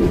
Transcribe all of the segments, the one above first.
Cause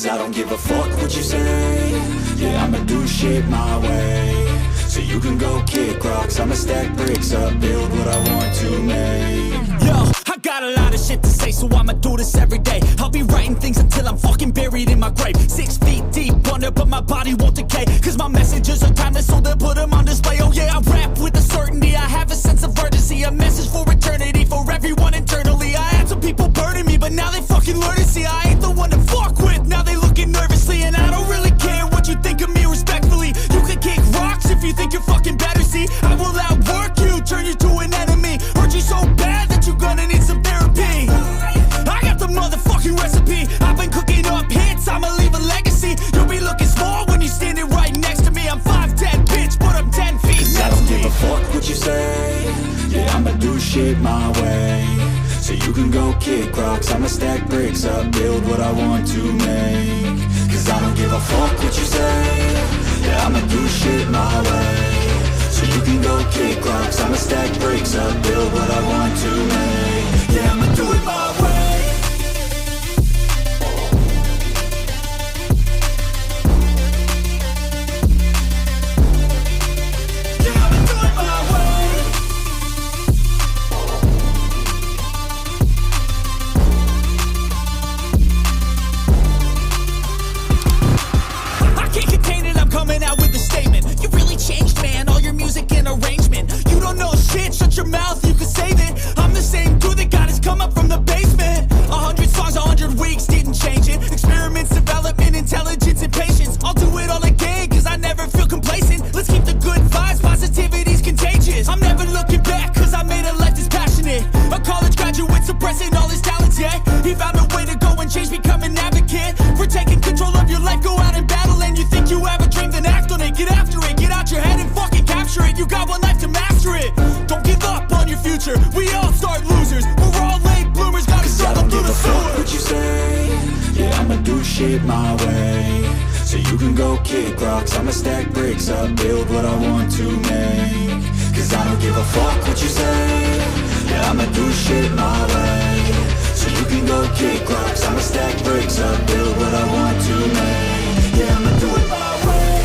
I don't give a fuck what you say. Yeah, I'ma do shit my way. So you can go kick rocks, I'ma stack bricks up, build what I want to make. Yo, I got a lot of shit to say, so I'ma do this every day. I'll be writing things until I'm fucking buried in my grave. 6 feet deep under, but my body won't decay. Cause my messages are timeless, so they'll put them on display. Oh yeah, I rap with a certainty, I have a sense of urgency. A message for eternity, for everyone internally. I had some people burning me, but now they fucking learn to see I ain't the one to fuck with. Now they looking nervously, and I don't really care what you think of me respectfully. You can kick rocks if you think you're fucking better, see. I will outwork you, turn you to an enemy. Hurt you so bad that you're gonna need some therapy. I got the motherfucking recipe. I've been cooking up hits, I'ma leave a legacy. You'll be looking small when you're standing right next to me. I'm 5'10", bitch, but I'm 10 feet next to me. I don't give a fuck what you say. Yeah, I'ma do shit my way. So you can go kick rocks, I'ma stack bricks up, build what I want to make. Cause I don't give a fuck what you say. Yeah, I'ma do shit my way. So you can go kick rocks, I'ma stack bricks up, build what I want to make. Yeah, I'ma do it my way. Shut your mouth, you can save it. I'm the same dude that got his come up from the basement. 100 songs, 100 weeks, didn't change it. Experiments, development, intelligence, and patience. I'll do it all again, cause I never feel complacent. Let's keep the good vibes, positivity's contagious. I'm never looking back, cause I made a life that's passionate. A college graduate suppressing all his talents, yeah. He found a way to go and change, become an advocate. For taking control of your life, go out and battle. And you think you have a dream, then act on it. Get after it, get out your head and fucking capture it. You got one life to master it. Don't give up on your future. We all start losers. We're all late bloomers. Gotta struggle through the sewer. What you say? Yeah, I'ma do shit my way. So you can go kick rocks, I'ma stack bricks up, build what I want to make. Cause I don't give a fuck what you say. Yeah, I'ma do shit my way. So you can go kick rocks, I'ma stack bricks up, build what I want to make. Yeah, I'ma do it my way.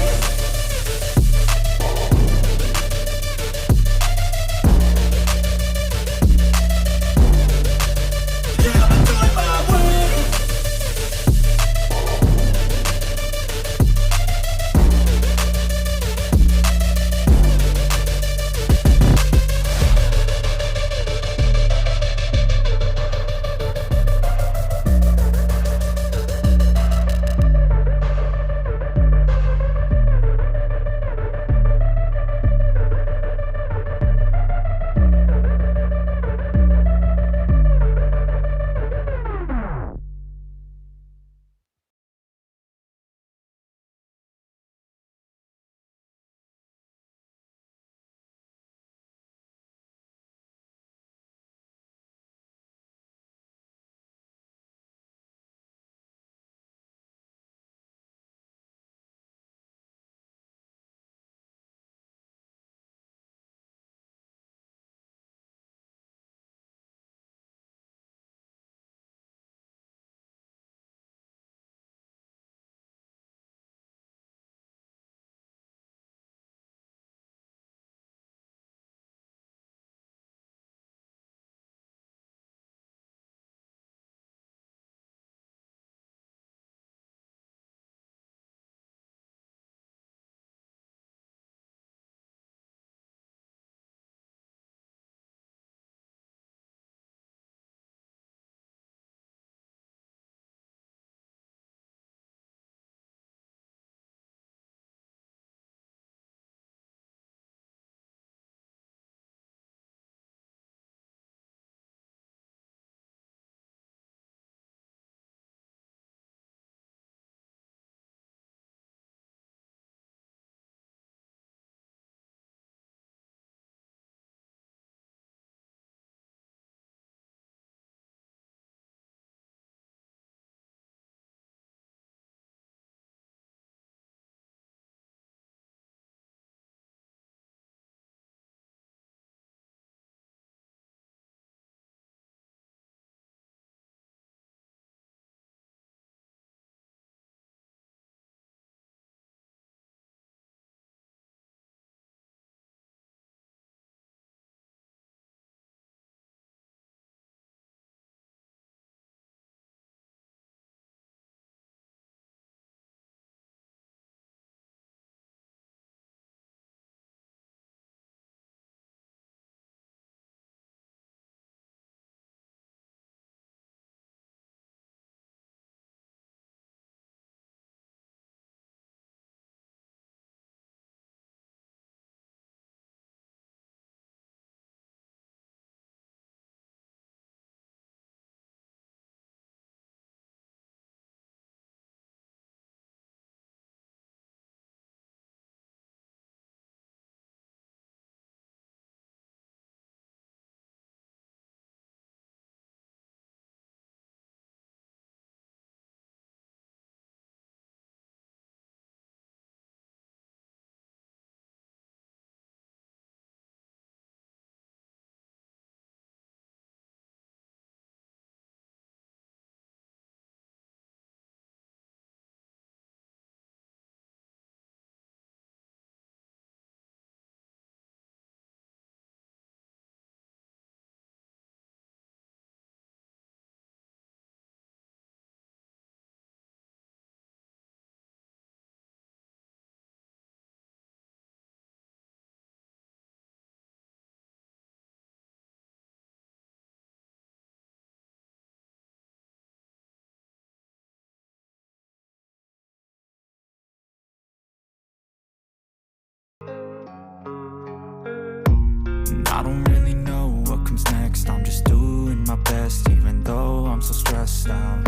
best, even though I'm so stressed out.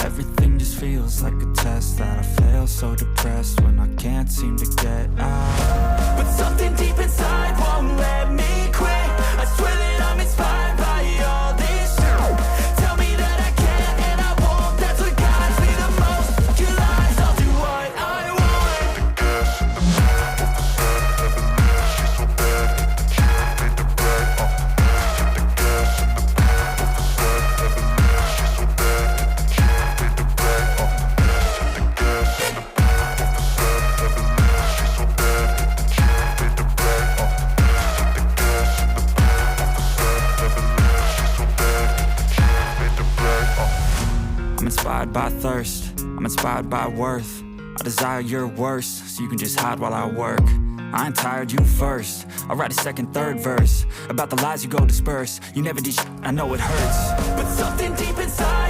Everything just feels like a test that I fail, so depressed when I can't seem to get out. But something deep inside won't let me quit. I swear that I'm inspired by all this shit. Tell me that I can and I won't. That's what guides me the most. Your lies, I'll do what I want. I'm inspired by thirst, I'm inspired by worth. I desire your worst, so you can just hide while I work. I ain't tired, you first. I'll write a second, third verse about the lies you go disperse. You never did shit, I know it hurts. But something deep inside